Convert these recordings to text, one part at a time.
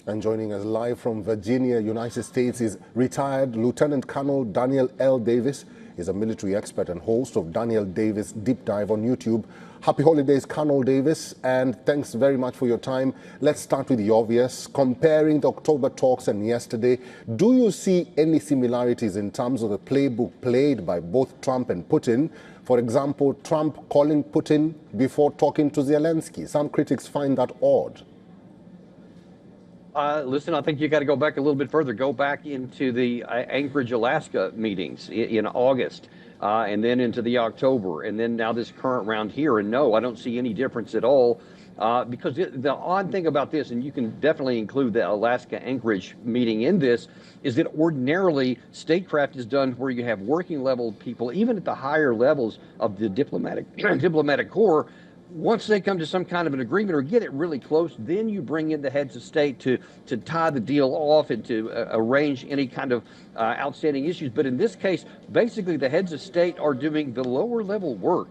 And joining us live from Virginia, United States, is retired Lieutenant Colonel Daniel L. Davis. He's a military expert and host of Daniel Davis Deep Dive on YouTube. Happy holidays, Colonel Davis, and thanks very much for your time. Let's start with the obvious. Comparing the October talks and yesterday, do you see any similarities in terms of the playbook played by both Trump and Putin? For example, Trump calling Putin before talking to Zelensky. Some critics find that odd. Listen, I think you got to go back a little bit further. Go back into the Anchorage, Alaska meetings in August, and then into the October, and then now this current round here. And no, I don't see any difference at all, because the odd thing about this, and you can definitely include the Alaska Anchorage meeting in this, is that ordinarily statecraft is done where you have working level people, even at the higher levels of the diplomatic corps. Once they come to some kind of an agreement or get it really close, then you bring in the heads of state to tie the deal off and to arrange any kind of outstanding issues. But in this case, basically the heads of state are doing the lower level work.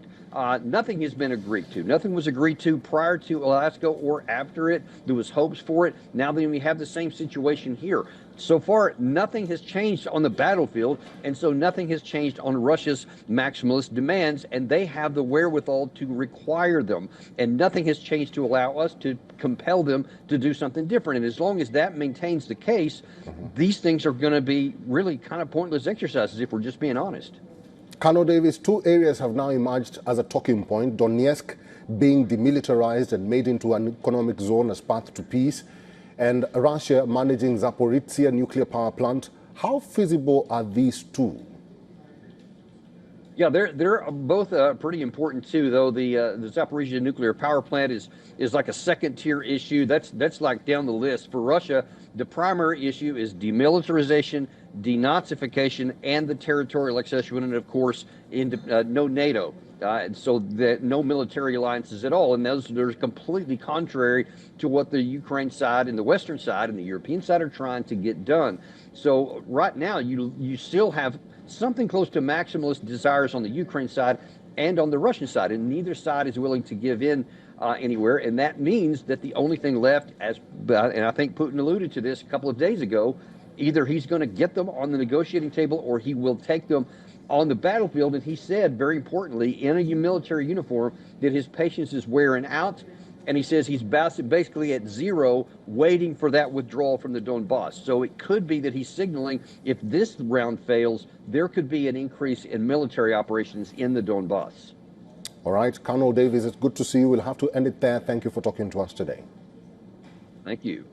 Nothing has been agreed to. Nothing was agreed to prior to Alaska or after it. There was hopes for it. Now then we have the same situation here. So far, nothing has changed on the battlefield, and so nothing has changed on Russia's maximalist demands, and they have the wherewithal to require them. And nothing has changed to allow us to compel them to do something different. And as long as that maintains the case, these things are going to be really kind of pointless exercises if we're just being honest. Colonel Davis, two areas have now emerged as a talking point: Donetsk being demilitarized and made into an economic zone as path to peace, and Russia managing Zaporizhzhia nuclear power plant. How feasible are these two? Yeah, they're both pretty important too. Though the Zaporizhzhia nuclear power plant is like a second-tier issue. That's like down the list for Russia. The primary issue is demilitarization, denazification, and the territorial accession, and of course, no NATO. So no military alliances at all, and those are completely contrary to what the Ukraine side and the Western side and the European side are trying to get done. So right now, you still have something close to maximalist desires on the Ukraine side and on the Russian side, and neither side is willing to give in anywhere. And that means that the only thing left, and I think Putin alluded to this a couple of days ago, either he's going to get them on the negotiating table or he will take them on the battlefield. And he said, very importantly, in a military uniform, that his patience is wearing out. And he says he's basically at zero, waiting for that withdrawal from the Donbas. So it could be that he's signaling if this round fails, there could be an increase in military operations in the Donbas. All right, Colonel Davis, it's good to see you. We'll have to end it there. Thank you for talking to us today. Thank you.